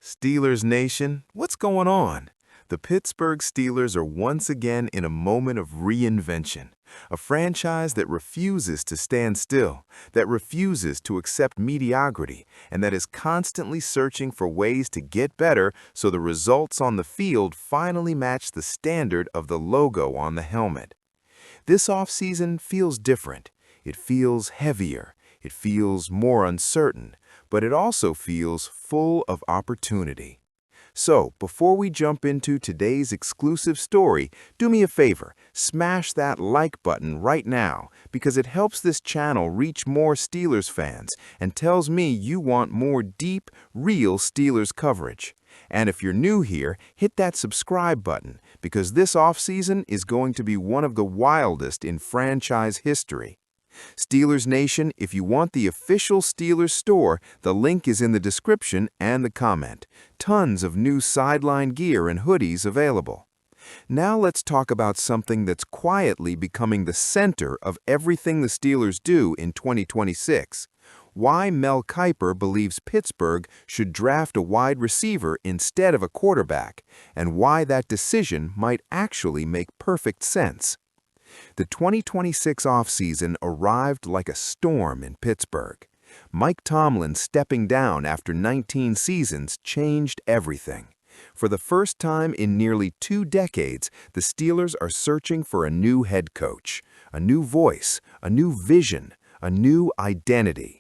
Steelers Nation, what's going on? The Pittsburgh Steelers are once again in a moment of reinvention. A franchise that refuses to stand still, that refuses to accept mediocrity, and that is constantly searching for ways to get better so the results on the field finally match the standard of the logo on the helmet. This offseason feels different. It feels heavier. It feels more uncertain, but it also feels full of opportunity. So, before we jump into today's exclusive story, do me a favor, smash that like button right now because it helps this channel reach more Steelers fans and tells me you want more deep, real Steelers coverage. And if you're new here, hit that subscribe button because this offseason is going to be one of the wildest in franchise history. Steelers Nation, if you want the official Steelers store, the link is in the description and the comment. Tons of new Sideline gear and hoodies available. Now let's talk about something that's quietly becoming the center of everything the Steelers do in 2026. Why Mel Kiper believes Pittsburgh should draft a wide receiver instead of a quarterback, and why that decision might actually make perfect sense. The 2026 offseason arrived like a storm in Pittsburgh. Mike Tomlin stepping down after 19 seasons changed everything. For the first time in nearly 2 decades, the Steelers are searching for a new head coach, a new voice, a new vision, a new identity.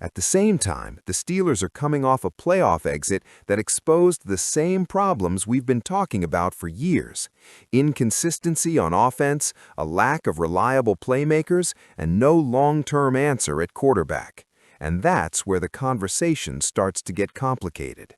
At the same time, the Steelers are coming off a playoff exit that exposed the same problems we've been talking about for years: inconsistency on offense, a lack of reliable playmakers, and no long-term answer at quarterback. And that's where the conversation starts to get complicated.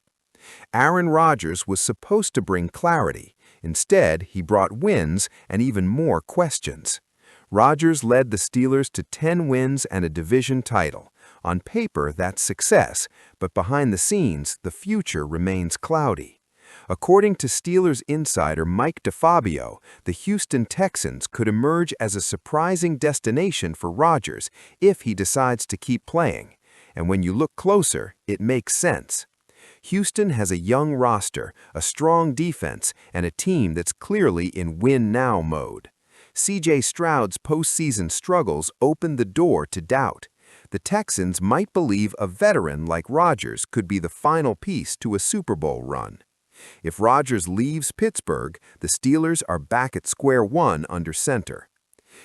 Aaron Rodgers was supposed to bring clarity. Instead, he brought wins and even more questions. Rodgers led the Steelers to 10 wins and a division title. On paper, that's success, but behind the scenes, the future remains cloudy. According to Steelers insider Mike DeFabio, the Houston Texans could emerge as a surprising destination for Rodgers if he decides to keep playing. And when you look closer, it makes sense. Houston has a young roster, a strong defense, and a team that's clearly in win-now mode. C.J. Stroud's postseason struggles opened the door to doubt. The Texans might believe a veteran like Rodgers could be the final piece to a Super Bowl run. If Rodgers leaves Pittsburgh, the Steelers are back at square one under center.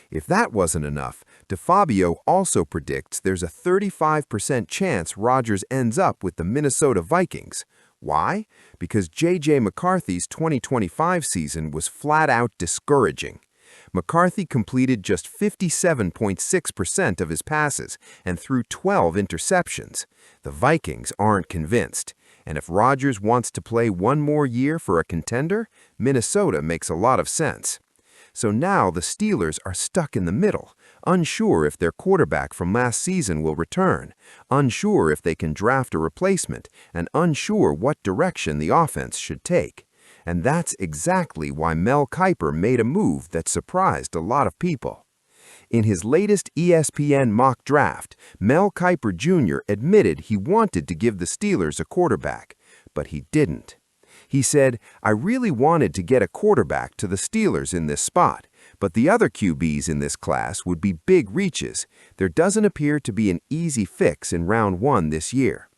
If that wasn't enough, DeFabio also predicts there's a 35% chance Rodgers ends up with the Minnesota Vikings. Why? Because J.J. McCarthy's 2025 season was flat-out discouraging. McCarthy completed just 57.6% of his passes and threw 12 interceptions. The Vikings aren't convinced. And if Rodgers wants to play one more year for a contender, Minnesota makes a lot of sense. So now the Steelers are stuck in the middle, unsure if their quarterback from last season will return, unsure if they can draft a replacement, and unsure what direction the offense should take. And that's exactly why Mel Kiper made a move that surprised a lot of people. In his latest ESPN mock draft, Mel Kiper Jr. admitted he wanted to give the Steelers a quarterback, but he didn't. He said, "I really wanted to get a quarterback to the Steelers in this spot, but the other QBs in this class would be big reaches. There doesn't appear to be an easy fix in round 1 this year."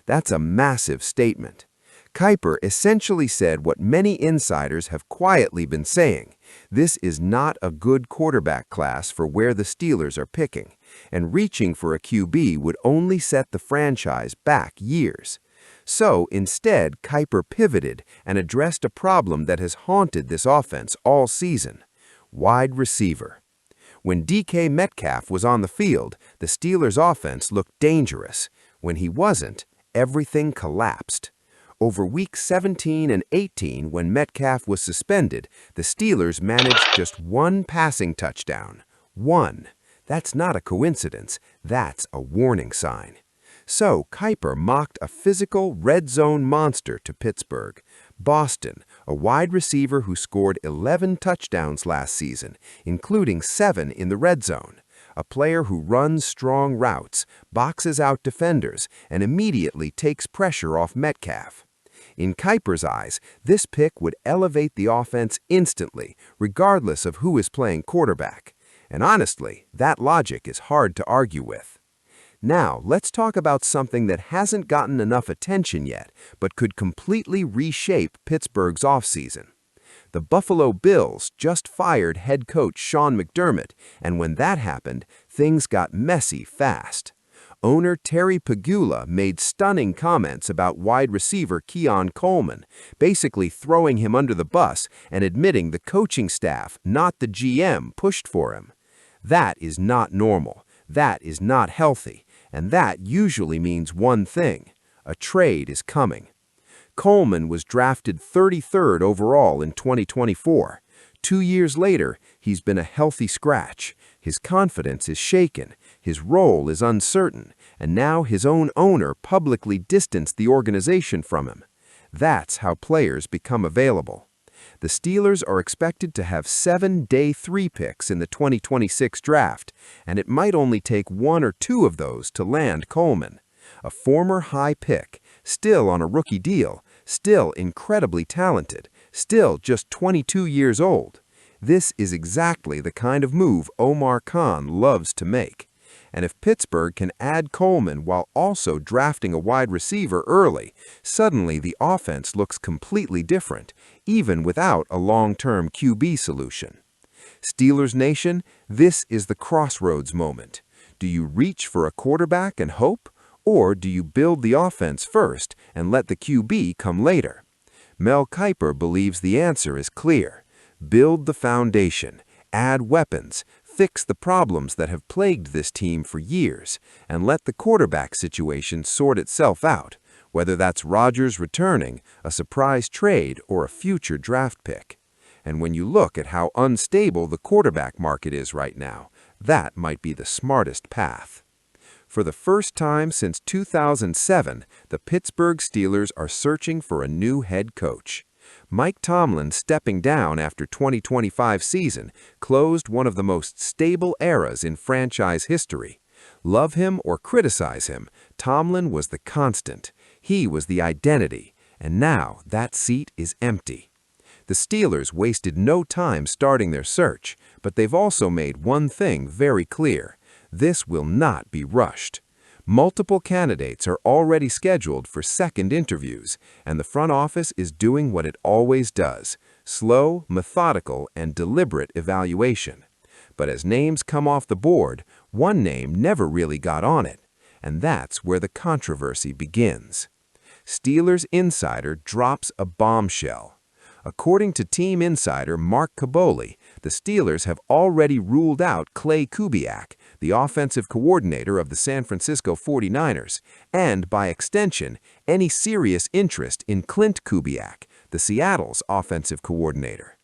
That's a massive statement. Kiper essentially said what many insiders have quietly been saying: this is not a good quarterback class for where the Steelers are picking, and reaching for a QB would only set the franchise back years. So instead, Kiper pivoted and addressed a problem that has haunted this offense all season: wide receiver. When DK Metcalf was on the field, the Steelers' offense looked dangerous. When he wasn't, everything collapsed. Over weeks 17 and 18, when Metcalf was suspended, the Steelers managed just 1 passing touchdown. 1. That's not a coincidence. That's a warning sign. So Kiper mocked a physical red zone monster to Pittsburgh. Boston, a wide receiver who scored 11 touchdowns last season, including 7 in the red zone. A player who runs strong routes, boxes out defenders, and immediately takes pressure off Metcalf. In Kiper's eyes, this pick would elevate the offense instantly, regardless of who is playing quarterback. And honestly, that logic is hard to argue with. Now, let's talk about something that hasn't gotten enough attention yet, but could completely reshape Pittsburgh's offseason. The Buffalo Bills just fired head coach Sean McDermott, and when that happened, things got messy fast. Owner Terry Pegula made stunning comments about wide receiver Keon Coleman, basically throwing him under the bus and admitting the coaching staff, not the GM, pushed for him. That is not normal. That is not healthy. And that usually means one thing: a trade is coming. Coleman was drafted 33rd overall in 2024. 2 years later, he's been a healthy scratch. His confidence is shaken, his role is uncertain, and now his own owner publicly distanced the organization from him. That's how players become available. The Steelers are expected to have 7 day 3 picks in the 2026 draft, and it might only take 1 or 2 of those to land Coleman. A former high pick, still on a rookie deal, still incredibly talented, still just 22 years old. This is exactly the kind of move Omar Khan loves to make. And if Pittsburgh can add Coleman while also drafting a wide receiver early, suddenly the offense looks completely different, even without a long-term QB solution. Steelers Nation, this is the crossroads moment. Do you reach for a quarterback and hope? Or do you build the offense first and let the QB come later? Mel Kiper believes the answer is clear. Build the foundation, add weapons, fix the problems that have plagued this team for years, and let the quarterback situation sort itself out, whether that's Rodgers returning, a surprise trade, or a future draft pick. And when you look at how unstable the quarterback market is right now, that might be the smartest path. For the first time since 2007, the Pittsburgh Steelers are searching for a new head coach. Mike Tomlin, stepping down after 2025 season, closed one of the most stable eras in franchise history. Love him or criticize him, Tomlin was the constant. He was the identity, and now that seat is empty. The Steelers wasted no time starting their search, but they've also made one thing very clear: this will not be rushed. Multiple candidates are already scheduled for second interviews, and the front office is doing what it always does: slow, methodical, and deliberate evaluation. But as names come off the board, one name never really got on it, and that's where the controversy begins. Steelers Insider drops a bombshell. According to team insider Mark Kaboly, the Steelers have already ruled out Clay Kubiak, the offensive coordinator of the San Francisco 49ers, and, by extension, any serious interest in Clint Kubiak, the Seattle's offensive coordinator.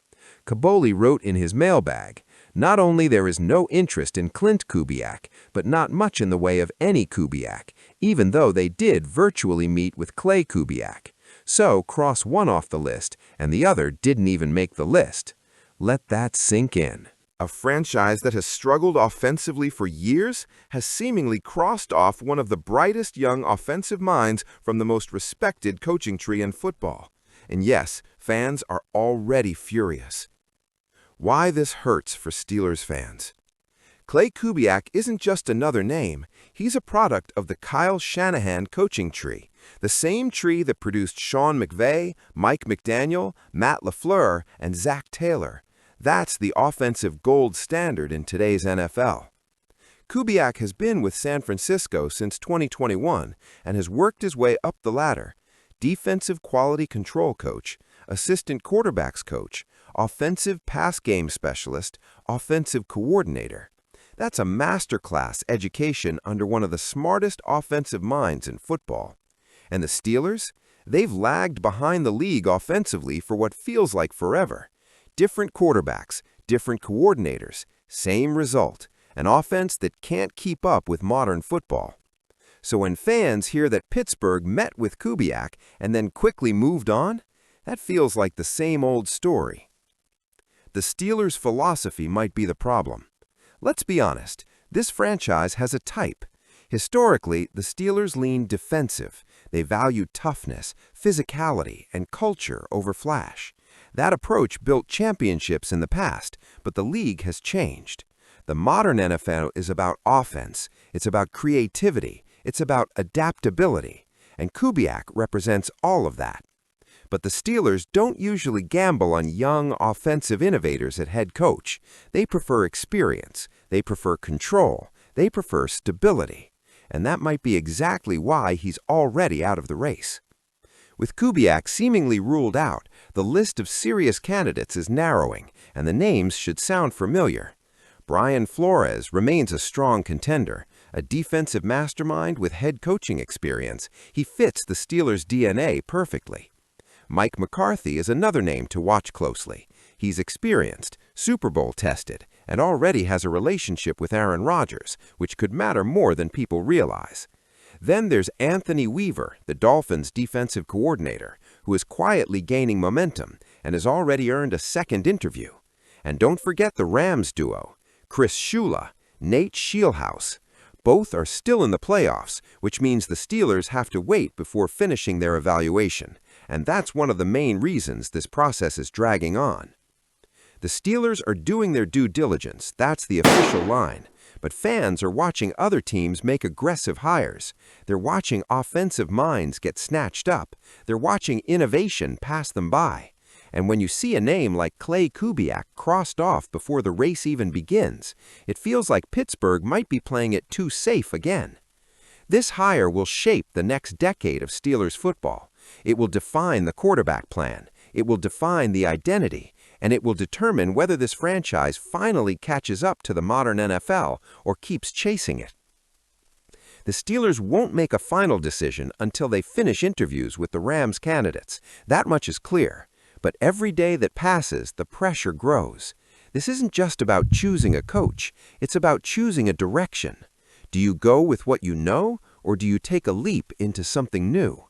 Kaboly wrote in his mailbag, "Not only there is no interest in Clint Kubiak, but not much in the way of any Kubiak, even though they did virtually meet with Clay Kubiak. So cross one off the list, and the other didn't even make the list." Let that sink in. A franchise that has struggled offensively for years has seemingly crossed off one of the brightest young offensive minds from the most respected coaching tree in football. And yes, fans are already furious. Why this hurts for Steelers fans? Clay Kubiak isn't just another name. He's a product of the Kyle Shanahan coaching tree, the same tree that produced Sean McVay, Mike McDaniel, Matt LaFleur, and Zach Taylor. That's the offensive gold standard in today's NFL. Kubiak has been with San Francisco since 2021 and has worked his way up the ladder: defensive quality control coach, assistant quarterbacks coach, offensive pass game specialist, offensive coordinator. That's a masterclass education under one of the smartest offensive minds in football. And the Steelers? They've lagged behind the league offensively for what feels like forever. Different quarterbacks, different coordinators, same result: an offense that can't keep up with modern football. So when fans hear that Pittsburgh met with Kubiak and then quickly moved on, that feels like the same old story. The Steelers' philosophy might be the problem. Let's be honest, this franchise has a type. Historically, the Steelers lean defensive. They value toughness, physicality, and culture over flash. That approach built championships in the past, but the league has changed. The modern NFL is about offense, it's about creativity, it's about adaptability, and Kubiak represents all of that. But the Steelers don't usually gamble on young, offensive innovators at head coach. They prefer experience, they prefer control, they prefer stability. And that might be exactly why he's already out of the race. With Kubiak seemingly ruled out, the list of serious candidates is narrowing, and the names should sound familiar. Brian Flores remains a strong contender, a defensive mastermind with head coaching experience. He fits the Steelers' DNA perfectly. Mike McCarthy is another name to watch closely. He's experienced, Super Bowl tested, and already has a relationship with Aaron Rodgers, which could matter more than people realize. Then there's Anthony Weaver, the Dolphins' defensive coordinator, who is quietly gaining momentum and has already earned a second interview. And don't forget the Rams duo, Chris Shula, Nate Scheelhaus. Both are still in the playoffs, which means the Steelers have to wait before finishing their evaluation. And that's one of the main reasons this process is dragging on. The Steelers are doing their due diligence, that's the official line. But fans are watching other teams make aggressive hires. They're watching offensive minds get snatched up. They're watching innovation pass them by. And when you see a name like Clay Kubiak crossed off before the race even begins, it feels like Pittsburgh might be playing it too safe again. This hire will shape the next decade of Steelers football. It will define the quarterback plan. It will define the identity. And it will determine whether this franchise finally catches up to the modern NFL or keeps chasing it. The Steelers won't make a final decision until they finish interviews with the Rams candidates. That much is clear. But every day that passes, the pressure grows. This isn't just about choosing a coach. It's about choosing a direction. Do you go with what you know, or do you take a leap into something new?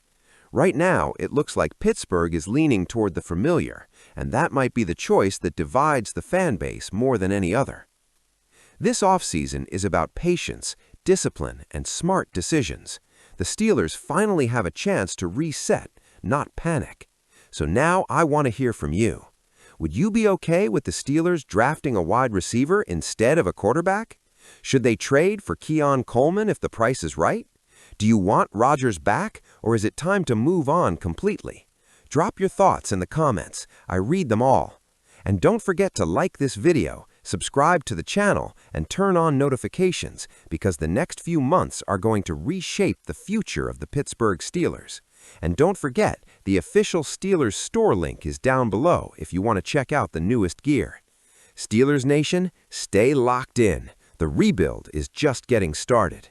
Right now, it looks like Pittsburgh is leaning toward the familiar, and that might be the choice that divides the fan base more than any other. This offseason is about patience, discipline, and smart decisions. The Steelers finally have a chance to reset, not panic. So now I want to hear from you. Would you be okay with the Steelers drafting a wide receiver instead of a quarterback? Should they trade for Keon Coleman if the price is right? Do you want Rodgers back, or is it time to move on completely? Drop your thoughts in the comments. I read them all. And don't forget to like this video, subscribe to the channel, and turn on notifications because the next few months are going to reshape the future of the Pittsburgh Steelers. And don't forget, the official Steelers store link is down below if you want to check out the newest gear. Steelers Nation, stay locked in. The rebuild is just getting started.